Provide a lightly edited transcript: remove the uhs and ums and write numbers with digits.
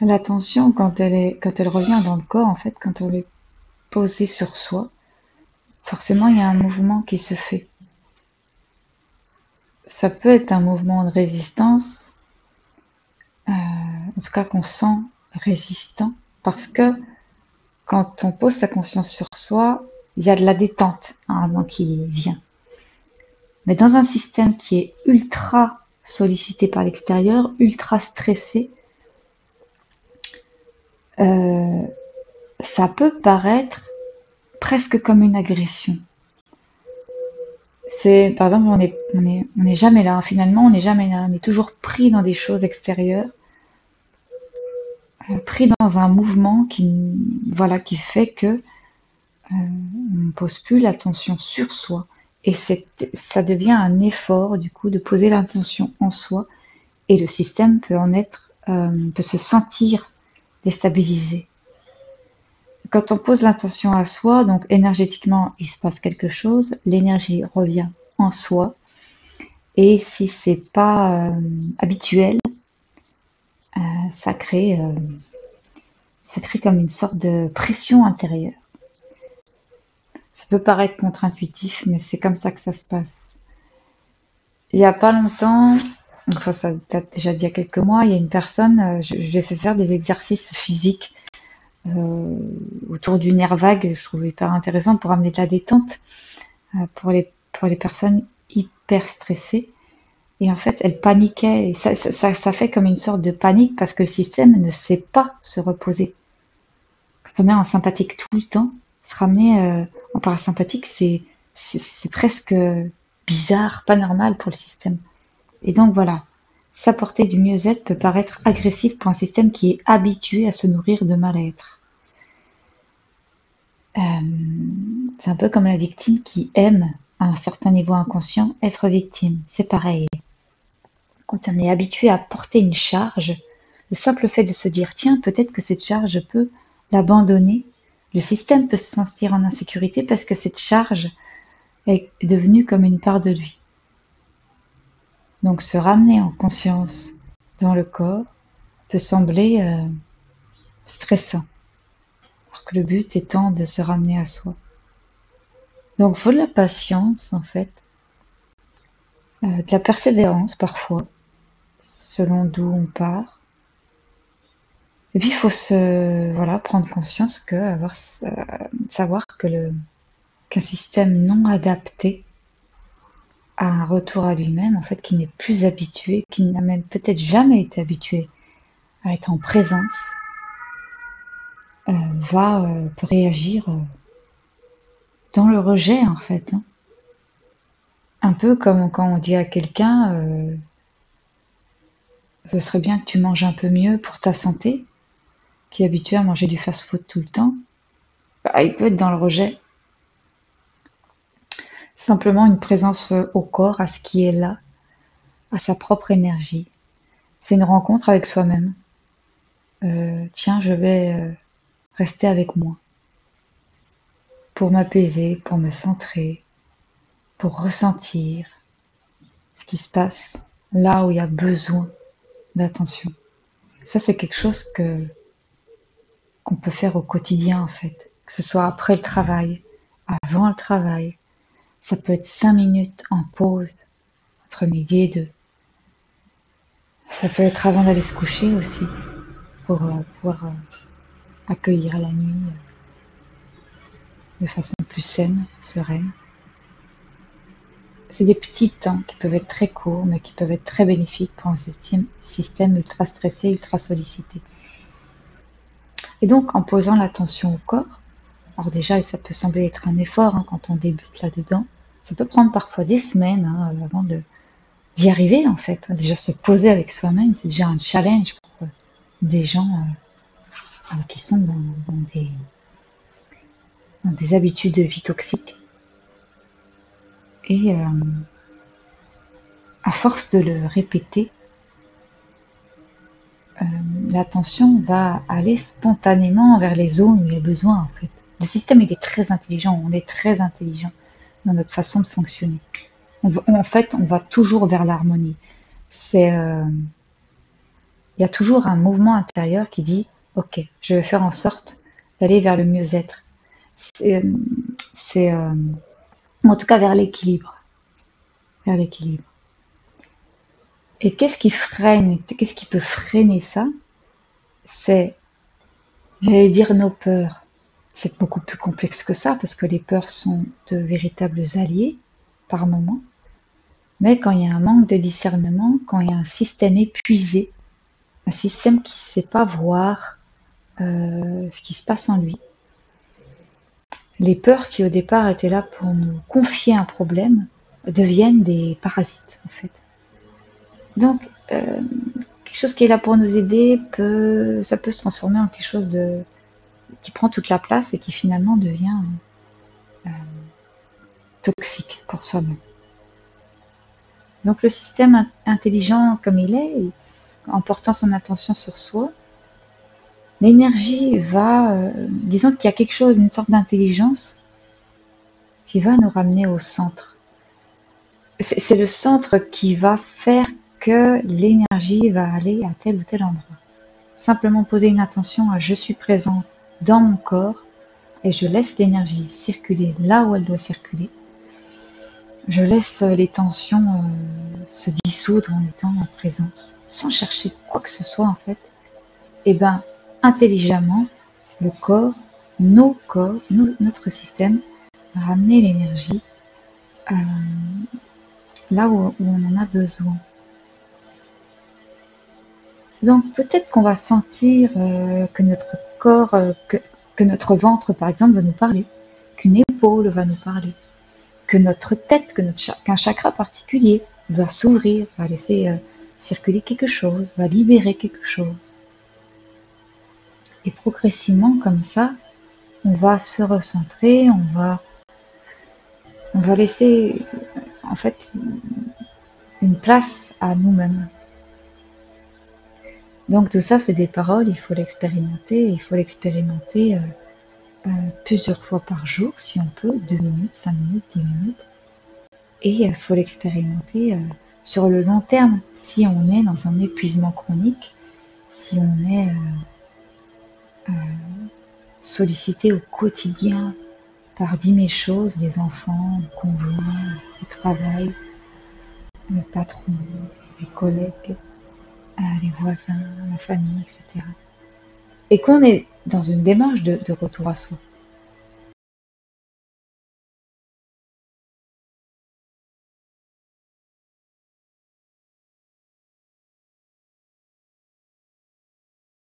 L'attention, quand elle revient dans le corps, en fait, quand on est posé sur soi, forcément, il y a un mouvement qui se fait. Ça peut être un mouvement de résistance, en tout cas qu'on sent résistant, parce que quand on pose sa conscience sur soi, il y a de la détente, normalement, qui vient. Mais dans un système qui est ultra sollicité par l'extérieur, ultra stressé, euh, ça peut paraître presque comme une agression. C'est, par exemple, on est jamais là. Finalement, on n'est jamais là. On est toujours pris dans des choses extérieures, pris dans un mouvement voilà, qui fait que on ne pose plus l'attention sur soi. Et ça devient un effort, du coup, de poser l'attention en soi. Et le système peut se sentir déstabilisé. Quand on pose l'intention à soi, donc énergétiquement, il se passe quelque chose, l'énergie revient en soi. Et si c'est pas habituel, ça crée, euh, ça crée comme une sorte de pression intérieure. Ça peut paraître contre-intuitif, mais c'est comme ça que ça se passe. Il y a pas longtemps, enfin ça date déjà d'il y a quelques mois, il y a une personne, je lui ai fait faire des exercices physiques euh, autour du nerf vague, je trouvais hyper intéressant pour amener de la détente pour les personnes hyper stressées. Et en fait, elle paniquait. Et ça fait comme une sorte de panique parce que le système ne sait pas se reposer. Quand on est en sympathique tout le temps, se ramener en parasympathique, c'est presque bizarre, pas normal pour le système. Et donc voilà, s'apporter du mieux-être peut paraître agressif pour un système qui est habitué à se nourrir de mal-être. C'est un peu comme la victime qui aime, à un certain niveau inconscient, être victime. C'est pareil. Quand on est habitué à porter une charge, le simple fait de se dire tiens, peut-être que cette charge, je peux l'abandonner, le système peut se sentir en insécurité parce que cette charge est devenue comme une part de lui. Donc se ramener en conscience dans le corps peut sembler stressant, alors que le but étant de se ramener à soi. Donc il faut de la patience en fait, de la persévérance parfois, selon d'où on part. Et puis il faut prendre conscience savoir qu'un système non adapté à un retour à lui-même, en fait, qui n'est plus habitué, qui n'a même peut-être jamais été habitué à être en présence, peut réagir dans le rejet, en fait, hein. Un peu comme quand on dit à quelqu'un, ce serait bien que tu manges un peu mieux pour ta santé, qui est habitué à manger du fast-food tout le temps. Bah, il peut être dans le rejet. Simplement une présence au corps, à ce qui est là, à sa propre énergie. C'est une rencontre avec soi-même. Tiens, je vais rester avec moi pour m'apaiser, pour me centrer, pour ressentir ce qui se passe là où il y a besoin d'attention. Ça, c'est quelque chose qu'on peut faire au quotidien, en fait. Que ce soit après le travail, avant le travail. Ça peut être 5 minutes en pause entre midi et 2. Ça peut être avant d'aller se coucher aussi, pour pouvoir accueillir la nuit de façon plus saine, sereine. C'est des petits temps qui peuvent être très courts, mais qui peuvent être très bénéfiques pour un système ultra stressé, ultra sollicité. Et donc, en posant l'attention au corps, alors déjà, ça peut sembler être un effort quand on débute là-dedans. Ça peut prendre parfois des semaines avant d'y arriver, en fait. Déjà, se poser avec soi-même, c'est déjà un challenge pour des gens qui sont dans des habitudes de vie toxiques. Et à force de le répéter, l'attention va aller spontanément vers les zones où il y a besoin, en fait. Le système, il est très intelligent, on est très intelligent dans notre façon de fonctionner. En fait, on va toujours vers l'harmonie. Il il y a toujours un mouvement intérieur qui dit ok, je vais faire en sorte d'aller vers le mieux-être. C'est en tout cas vers l'équilibre. Vers l'équilibre. Et qu'est-ce qui peut freiner ça? C'est, j'allais dire, nos peurs. C'est beaucoup plus complexe que ça, parce que les peurs sont de véritables alliés, par moments. Mais quand il y a un manque de discernement, quand il y a un système épuisé, un système qui ne sait pas voir ce qui se passe en lui, les peurs qui au départ étaient là pour nous confier un problème deviennent des parasites, en fait. Donc, quelque chose qui est là pour nous aider, ça peut se transformer en quelque chose qui prend toute la place et qui finalement devient toxique pour soi-même. Donc le système intelligent comme il est, en portant son attention sur soi, l'énergie va, disons qu'il y a quelque chose, une sorte d'intelligence qui va nous ramener au centre. C'est le centre qui va faire que l'énergie va aller à tel ou tel endroit. Simplement poser une attention à je suis présent dans mon corps et je laisse l'énergie circuler là où elle doit circuler. Je laisse les tensions se dissoudre en étant en présence, sans chercher quoi que ce soit en fait. Et bien, intelligemment, le corps, nos corps, notre système, va ramener l'énergie là où on en a besoin. Donc peut-être qu'on va sentir que notre corps, que notre ventre par exemple va nous parler, qu'une épaule va nous parler, que notre tête, qu'un chakra particulier va s'ouvrir, va laisser circuler quelque chose, va libérer quelque chose. Et progressivement comme ça, on va se recentrer, on va laisser en fait une place à nous-mêmes. Donc tout ça, c'est des paroles, il faut l'expérimenter plusieurs fois par jour, si on peut, 2 minutes, 5 minutes, 10 minutes. Et il faut l'expérimenter sur le long terme, si on est dans un épuisement chronique, si on est sollicité au quotidien par 10 000 choses, les enfants, le conjoint, le travail, le patron, les collègues, les voisins, la famille, etc. Et qu'on est dans une démarche de retour à soi.